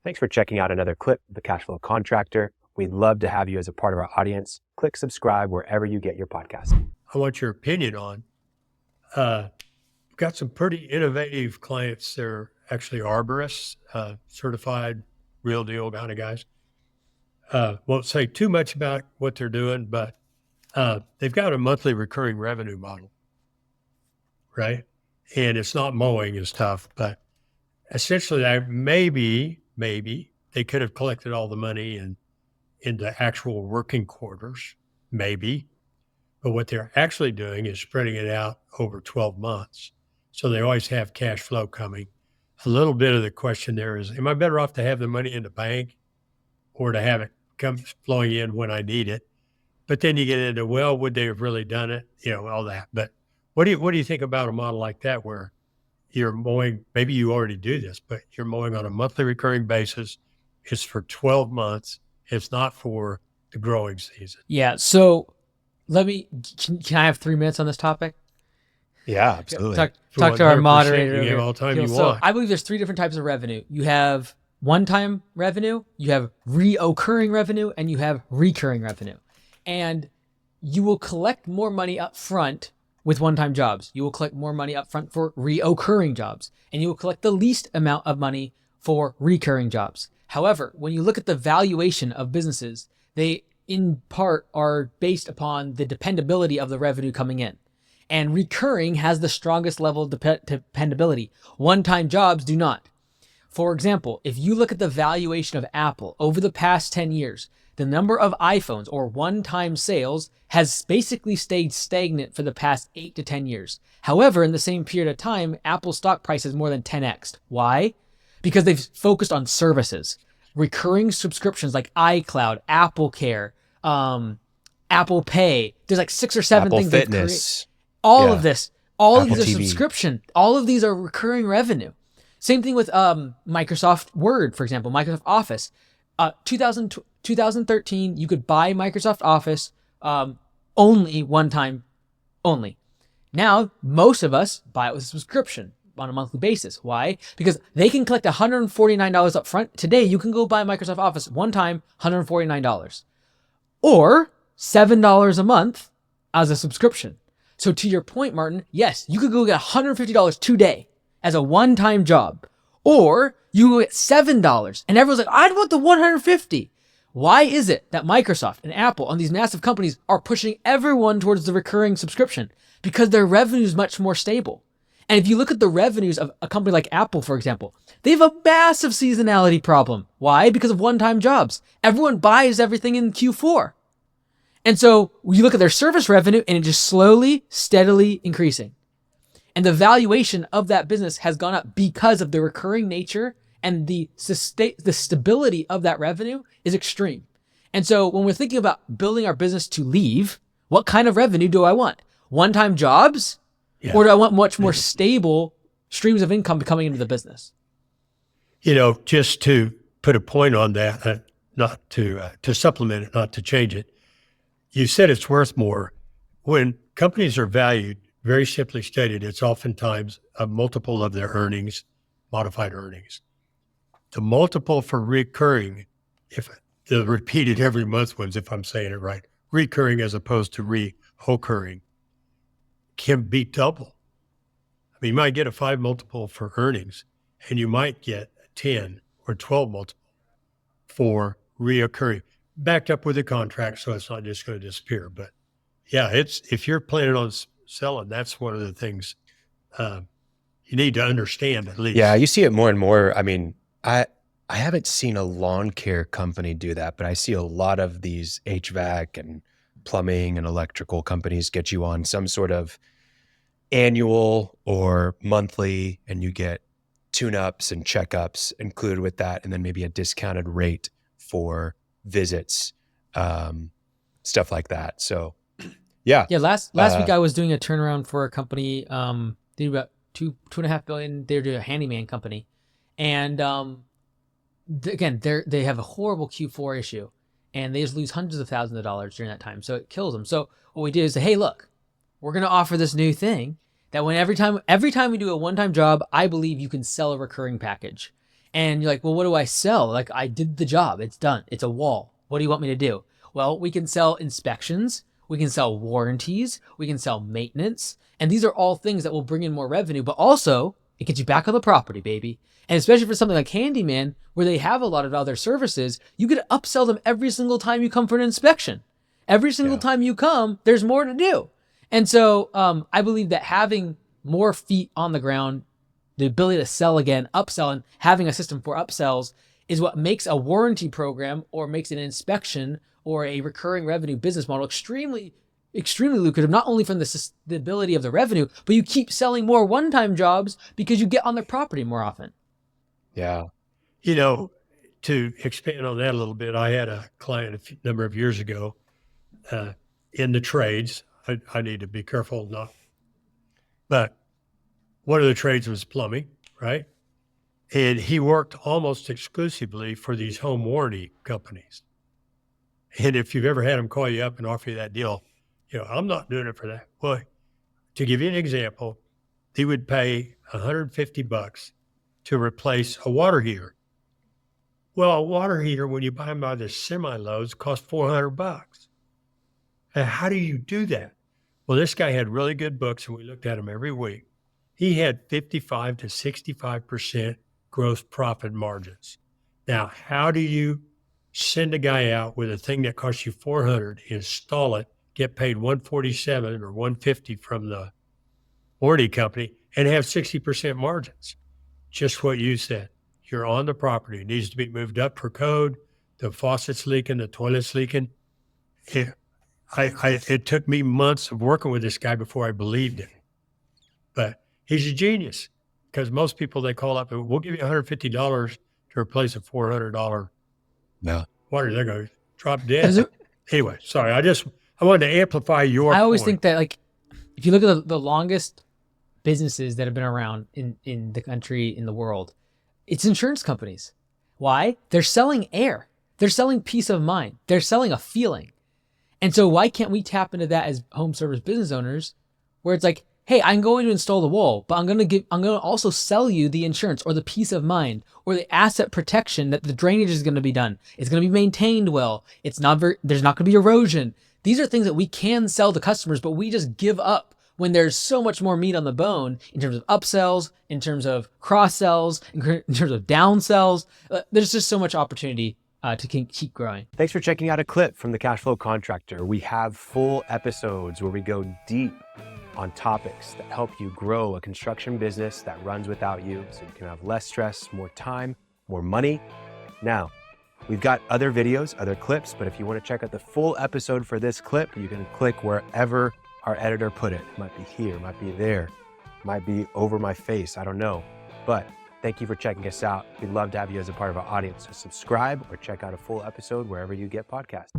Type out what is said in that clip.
Thanks for checking out another clip of the Cashflow Contractor. We'd love to have you as a part of our audience. Click subscribe wherever you get your podcast. I want your opinion on. Got some pretty innovative clients. They're actually arborists, certified, real deal kind of guys. Won't say too much about what they're doing, but they've got a monthly recurring revenue model, right? And it's not mowing is tough, but essentially, maybe they could have collected all the money into actual working quarters, maybe. But what they're actually doing is spreading it out over 12 months. So they always have cash flow coming. A little bit of the question there is, am I better off to have the money in the bank or to have it come flowing in when I need it? But then you get into, well, would they have really done it? You know, all that. But what do you think about a model like that where you're mowing, maybe you already do this, but you're mowing on a monthly recurring basis. It's for 12 months. It's not for the growing season. Yeah. So can I have 3 minutes on this topic? Yeah, absolutely. Talk to our moderator. You have all the time you so want. I believe there's 3 different types of revenue. You have one-time revenue, you have reoccurring revenue, and you have recurring revenue. And you will collect more money up front with one-time jobs. You will collect more money up front for reoccurring jobs, and you will collect the least amount of money for recurring jobs. However, when you look at the valuation of businesses, they in part are based upon the dependability of the revenue coming in. And recurring has the strongest level of dependability. One-time jobs do not. For example, if you look at the valuation of Apple over the past 10 years, the number of iPhones or one-time sales has basically stayed stagnant for the past 8 to 10 years. However, in the same period of time, Apple's stock price has more than 10x'd. Why? Because they've focused on services. Recurring subscriptions like iCloud, Apple Care, Apple Pay. There's like 6 or 7 Apple things. Fitness. All of this. All Apple of these are TV. subscription. All of these are recurring revenue. Same thing with Microsoft Word, for example, Microsoft Office. 2013, you could buy Microsoft Office only one time only. Now, most of us buy it with a subscription on a monthly basis. Why? Because they can collect $149 up front. Today, you can go buy Microsoft Office one time, $149. Or $7 a month as a subscription. So to your point, Martin, yes, you could go get $150 today as a one-time job. Or you go get $7 and everyone's like, I'd want the $150. Why is it that Microsoft and Apple and these massive companies are pushing everyone towards the recurring subscription? Because their revenue is much more stable. And if you look at the revenues of a company like Apple, for example, they have a massive seasonality problem. Why? Because of one-time jobs. Everyone buys everything in Q4. And so you look at their service revenue and it's just slowly, steadily increasing. And the valuation of that business has gone up because of the recurring nature, and the stability of that revenue is extreme. And so when we're thinking about building our business to leave, what kind of revenue do I want? One-time jobs? Yeah. Or do I want much more stable streams of income coming into the business? You know, just to put a point on that, not to supplement it, not to change it. You said it's worth more. When companies are valued, very simply stated, it's oftentimes a multiple of their earnings, modified earnings. The multiple for recurring, if the repeated every month ones, if I'm saying it right, recurring as opposed to reoccurring, can be double. I mean, you might get a 5 multiple for earnings, and you might get a 10 or 12 multiple for reoccurring, backed up with a contract, so it's not just going to disappear. But yeah, if you're planning on selling, that's one of the things you need to understand at least. Yeah, you see it more and more. I mean, I haven't seen a lawn care company do that, but I see a lot of these HVAC and plumbing and electrical companies get you on some sort of annual or monthly, and you get tune-ups and checkups included with that, and then maybe a discounted rate for visits, stuff like that. So yeah. Last week I was doing a turnaround for a company, they do about $2.5 billion. They're doing a handyman company. And again, they have a horrible Q4 issue, and they just lose hundreds of thousands of dollars during that time. So it kills them. So what we did is say, hey, look, we're going to offer this new thing that when every time we do a one-time job, I believe you can sell a recurring package. And you're like, well, what do I sell? Like, I did the job. It's done. It's a wall. What do you want me to do? Well, we can sell inspections. We can sell warranties. We can sell maintenance. And these are all things that will bring in more revenue, but also it gets you back on the property, baby. And especially for something like Handyman, where they have a lot of other services, you get to upsell them every single time you come for an inspection. Every single time you come, there's more to do. And so I believe that having more feet on the ground, the ability to sell again, upsell, and having a system for upsells is what makes a warranty program or makes an inspection or a recurring revenue business model extremely lucrative, not only from the stability of the revenue, but you keep selling more one-time jobs because you get on the property more often. Yeah. You know, to expand on that a little bit, I had a client a number of years ago in the trades. I need to be careful not, but one of the trades was plumbing, right? And he worked almost exclusively for these home warranty companies. And if you've ever had them call you up and offer you that deal, I'm not doing it for that. Well, to give you an example, he would pay $150 to replace a water heater. Well, a water heater, when you buy them by the semi-loads, costs $400. And how do you do that? Well, this guy had really good books, and we looked at them every week. He had 55 to 65% gross profit margins. Now, how do you send a guy out with a thing that costs you $400, install it, get paid $147 or $150 from the warranty company, and have 60% margins? Just what you said. You're on the property. It needs to be moved up for code. The faucet's leaking, the toilet's leaking. It took me months of working with this guy before I believed it. But he's a genius, because most people, they call up and we'll give you $150 to replace a $400 water. They're going to drop dead. Anyway, sorry. I wanted to amplify your I always point. think that, like, if you look at the longest businesses that have been around in the country, in the world, it's insurance companies. Why? They're selling air. They're selling peace of mind. They're selling a feeling. And so why can't we tap into that as home service business owners, where it's like, hey, I'm going to install the wall, but I'm going to also sell you the insurance or the peace of mind or the asset protection that the drainage is going to be done. It's going to be maintained well. There's not going to be erosion. These are things that we can sell to customers, but we just give up when there's so much more meat on the bone in terms of upsells, in terms of cross sells, in terms of downsells. There's just so much opportunity to keep growing. Thanks for checking out a clip from the Cashflow Contractor. We have full episodes where we go deep on topics that help you grow a construction business that runs without you, so you can have less stress, more time, more money. Now, we've got other videos, other clips, but if you want to check out the full episode for this clip, you can click wherever our editor put it. It might be here, it might be there, it might be over my face, I don't know. But thank you for checking us out. We'd love to have you as a part of our audience. So subscribe or check out a full episode wherever you get podcasts.